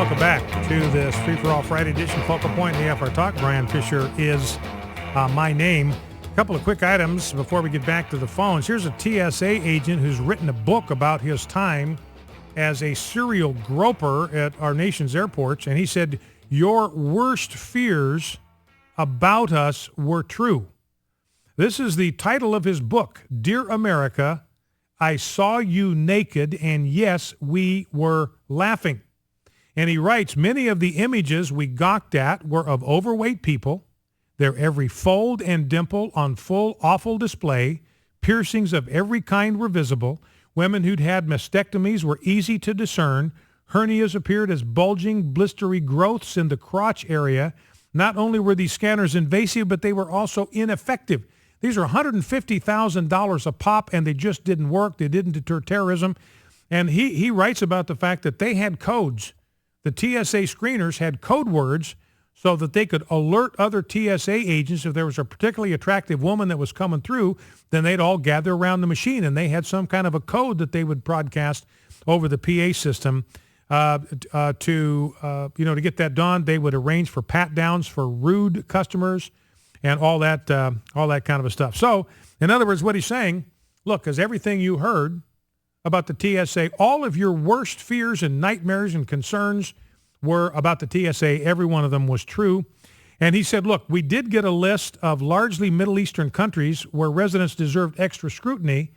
welcome back to this Free for All Friday edition. Focal Point in the FR Talk. Brian Fisher is my name. A couple of quick items before we get back to the phones. Here's a TSA agent who's written a book about his time as a serial groper at our nation's airports, and he said, "Your worst fears about us were true." This is the title of his book, Dear America, I Saw You Naked, and yes, we were laughing. And he writes, many of the images we gawked at were of overweight people, their every fold and dimple on full awful display, piercings of every kind were visible, women who'd had mastectomies were easy to discern, hernias appeared as bulging, blistery growths in the crotch area. Not only were these scanners invasive, but they were also ineffective. These are $150,000 a pop, and they just didn't work. They didn't deter terrorism. And he writes about the fact that they had codes. The TSA screeners had code words so that they could alert other TSA agents if there was a particularly attractive woman that was coming through, then they'd all gather around the machine, and they had some kind of a code that they would broadcast over the PA system to get that done. They would arrange for pat downs for rude customers and all that kind of a stuff. So, in other words, what he's saying, look, because everything you heard about the TSA, all of your worst fears and nightmares and concerns were about the TSA. Every one of them was true. And he said, look, we did get a list of largely Middle Eastern countries where residents deserved extra scrutiny.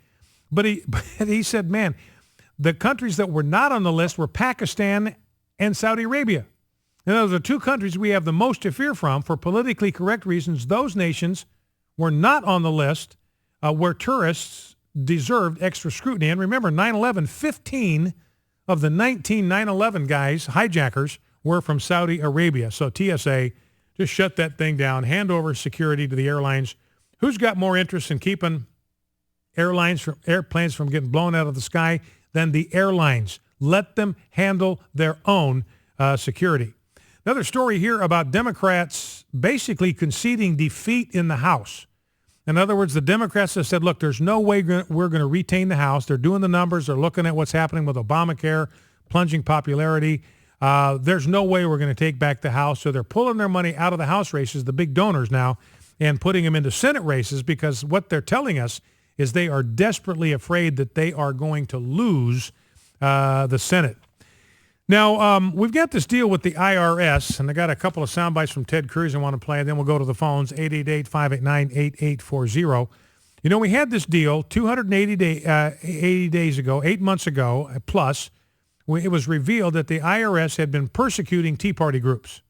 But he said, man, the countries that were not on the list were Pakistan and Saudi Arabia. And those are two countries we have the most to fear from for politically correct reasons. Those nations were not on the list where tourists deserved extra scrutiny. And remember, 9/11, 15 of the 19 9/11 guys, hijackers, were from Saudi Arabia. So TSA, just shut that thing down, hand over security to the airlines. Who's got more interest in keeping airplanes from getting blown out of the sky than the airlines? Let them handle their own security. Another story here about Democrats basically conceding defeat in the House. In other words, the Democrats have said, look, there's no way we're going to retain the House. They're doing the numbers. They're looking at what's happening with Obamacare, plunging popularity. There's no way we're going to take back the House. So they're pulling their money out of the House races, the big donors now, and putting them into Senate races, because what they're telling us is they are desperately afraid that they are going to lose the Senate. Now, we've got this deal with the IRS, and I got a couple of sound bites from Ted Cruz I want to play, and then we'll go to the phones, 888-589-8840. You know, we had this deal 80 days ago, 8 months ago, plus. It was revealed that the IRS had been persecuting Tea Party groups,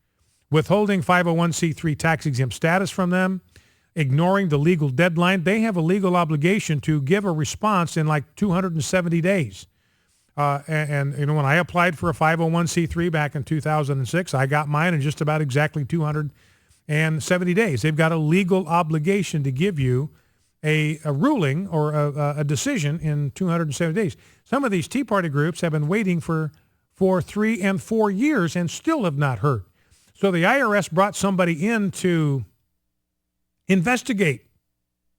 withholding 501c3 tax-exempt status from them, ignoring the legal deadline. They have a legal obligation to give a response in like 270 days. And you know, when I applied for a 501c3 back in 2006, I got mine in just about exactly 270 days. They've got a legal obligation to give you a ruling or a decision in 270 days. Some of these Tea Party groups have been waiting for 3 and 4 years and still have not heard. So the IRS brought somebody in to investigate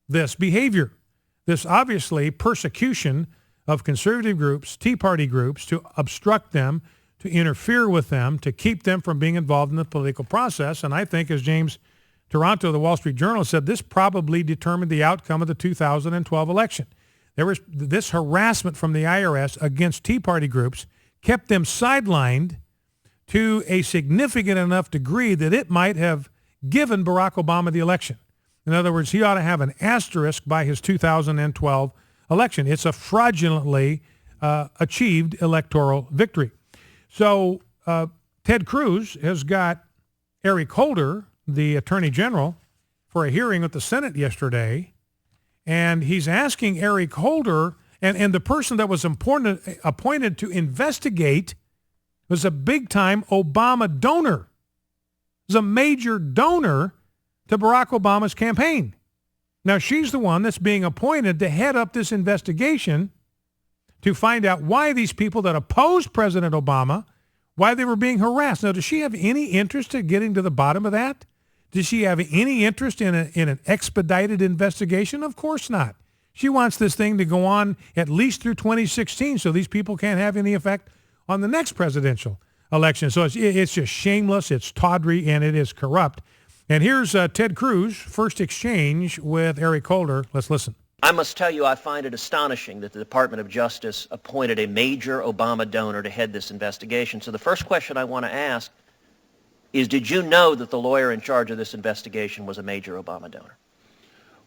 this behavior, this obviously persecution of conservative groups, Tea Party groups, to obstruct them, to interfere with them, to keep them from being involved in the political process. And I think, as James Taranto of the Wall Street Journal said, this probably determined the outcome of the 2012 election. There was this harassment from the IRS against Tea Party groups kept them sidelined to a significant enough degree that it might have given Barack Obama the election. In other words, he ought to have an asterisk by his 2012 election. It's a fraudulently achieved electoral victory. So Ted Cruz has got Eric Holder, the Attorney General, for a hearing at the Senate yesterday, and he's asking Eric Holder, and the person that was appointed to investigate was a big-time Obama donor. Was a major donor to Barack Obama's campaign. Now, she's the one that's being appointed to head up this investigation to find out why these people that opposed President Obama, why they were being harassed. Now, does she have any interest in getting to the bottom of that? Does she have any interest in an expedited investigation? Of course not. She wants this thing to go on at least through 2016 so these people can't have any effect on the next presidential election. So it's just shameless, it's tawdry, and it is corrupt. And here's Ted Cruz' first exchange with Eric Holder. Let's listen. I must tell you, I find it astonishing that the Department of Justice appointed a major Obama donor to head this investigation. So the first question I want to ask is, did you know that the lawyer in charge of this investigation was a major Obama donor?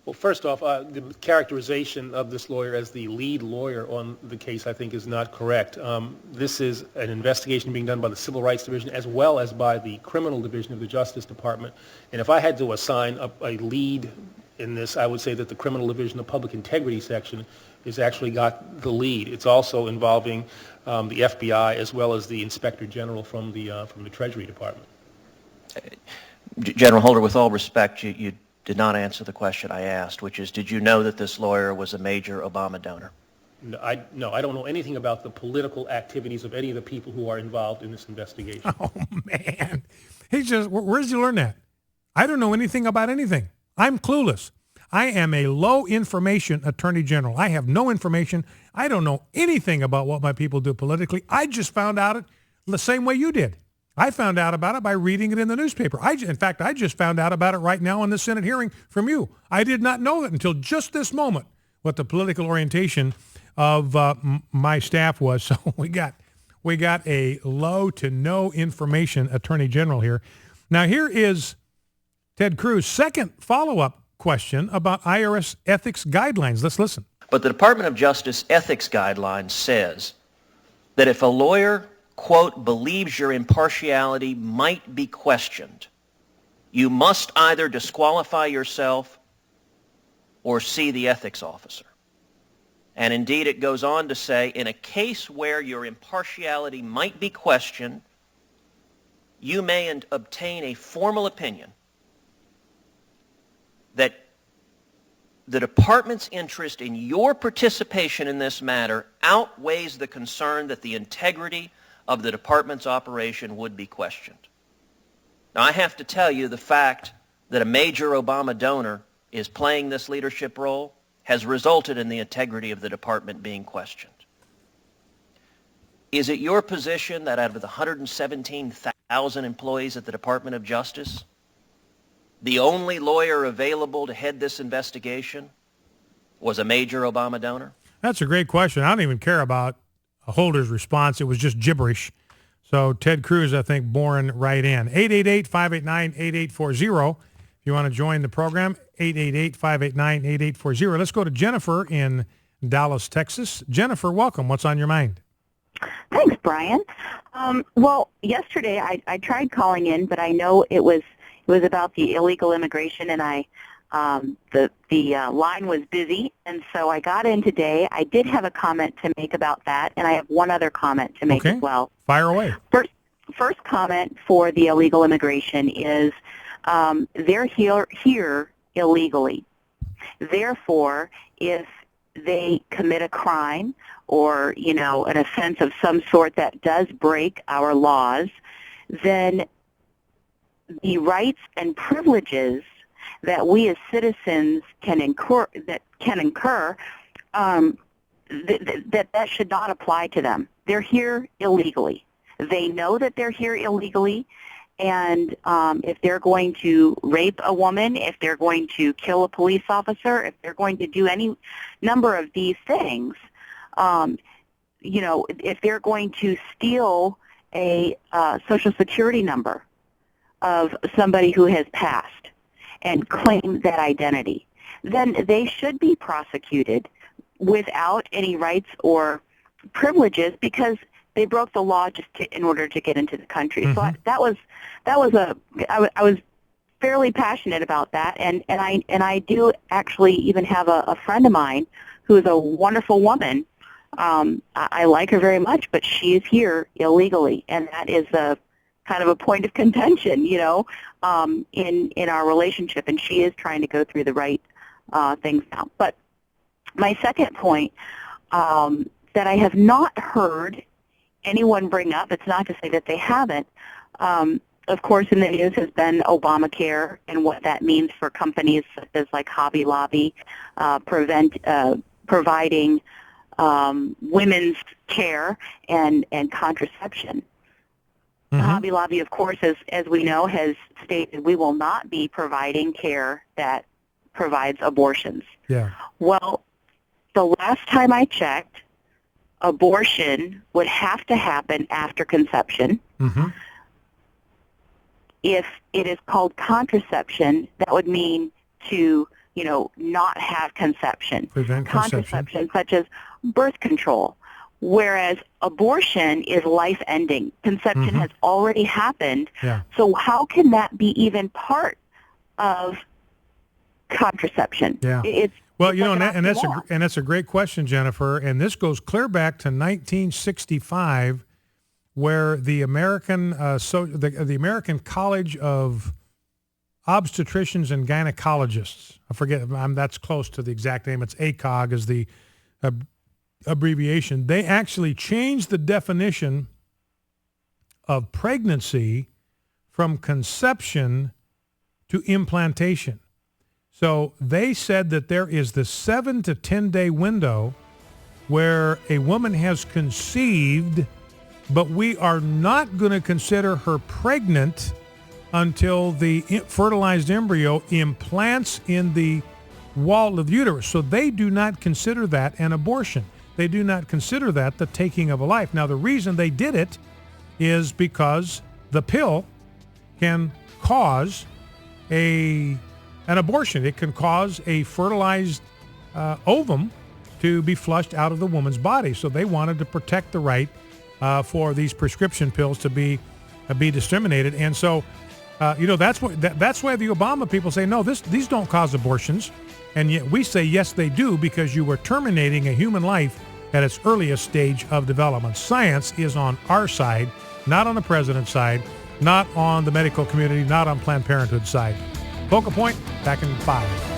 Well, first off, the characterization of this lawyer as the lead lawyer on the case, I think, is not correct. This is an investigation being done by the Civil Rights Division as well as by the Criminal Division of the Justice Department. And if I had to assign a lead in this, I would say that the Criminal Division, the Public Integrity Section, has actually got the lead. It's also involving the FBI as well as the Inspector General from the Treasury Department. General Holder, with all respect, you did not answer the question I asked, which is, did you know that this lawyer was a major Obama donor? No, I don't know anything about the political activities of any of the people who are involved in this investigation. Oh, man. Where did you learn that? I don't know anything about anything. I'm clueless. I am a low information attorney general. I have no information. I don't know anything about what my people do politically. I just found out it the same way you did. I found out about it by reading it in the newspaper. In fact, I just found out about it right now in the Senate hearing from you. I did not know that until just this moment, what the political orientation of my staff was. So we got a low to no information attorney general here. Now here is Ted Cruz' second follow-up question about IRS ethics guidelines. Let's listen. But the Department of Justice ethics guidelines says that if a lawyer, quote, believes your impartiality might be questioned, you must either disqualify yourself or see the ethics officer. And indeed, it goes on to say, in a case where your impartiality might be questioned, you may obtain a formal opinion that the department's interest in your participation in this matter outweighs the concern that the integrity of the department's operation would be questioned. Now, I have to tell you, the fact that a major Obama donor is playing this leadership role has resulted in the integrity of the department being questioned. Is it your position that out of the 117,000 employees at the Department of Justice, the only lawyer available to head this investigation was a major Obama donor? That's a great question. I don't even care about Holder's response. It was just gibberish. So Ted Cruz, I think, born right in. 888-589-8840. If you want to join the program, 888-589-8840. Let's go to Jennifer in Dallas, Texas. Jennifer, welcome. What's on your mind? Thanks, Brian. Well, yesterday I tried calling in, but I know it was about the illegal immigration, and the line was busy, and so I got in today. I did have a comment to make about that, and I have one other comment to make as well. Fire away. First comment for the illegal immigration is they're here illegally. Therefore, if they commit a crime or, an offense of some sort that does break our laws, then the rights and privileges that we as citizens can incur, that should not apply to them. They're here illegally. They know that they're here illegally, and if they're going to rape a woman, if they're going to kill a police officer, if they're going to do any number of these things, if they're going to steal a Social Security number of somebody who has passed and claim that identity, then they should be prosecuted without any rights or privileges because they broke the law just in order to get into the country. Mm-hmm. So I was fairly passionate about that, and I do actually even have a friend of mine who is a wonderful woman. I like her very much, but she is here illegally, and that is a kind of a point of contention, in our relationship, and she is trying to go through the right things now. But my second point that I have not heard anyone bring up, it's not to say that they haven't, of course in the news has been Obamacare and what that means for companies such as like Hobby Lobby, providing women's care and contraception. Hobby Lobby, of course, as we know, has stated we will not be providing care that provides abortions. Yeah. Well, the last time I checked, abortion would have to happen after conception. Mm-hmm. If it is called contraception, that would mean to, not have conception. Prevent conception. Contraception, such as birth control. Whereas abortion is life-ending. Conception has already happened. Yeah. So how can that be even part of contraception? Yeah. It's Well, it's like an oxymoron. and that's a great question, Jennifer. And this goes clear back to 1965, where the American the American College of Obstetricians and Gynecologists, I forget, that's close to the exact name. It's ACOG is the abbreviation. They actually changed the definition of pregnancy from conception to implantation. So they said that there is the 7 to 10 day window where a woman has conceived, but we are not going to consider her pregnant until the fertilized embryo implants in the wall of the uterus. So they do not consider that an abortion. They do not consider that the taking of a life. Now, the reason they did it is because the pill can cause an abortion. It can cause a fertilized ovum to be flushed out of the woman's body. So they wanted to protect the right for these prescription pills to be disseminated. And so, that's why the Obama people say, no, these don't cause abortions. And yet we say, yes, they do, because you were terminating a human life at its earliest stage of development. Science is on our side, not on the president's side, not on the medical community, not on Planned Parenthood side. Focal Point, back in 5.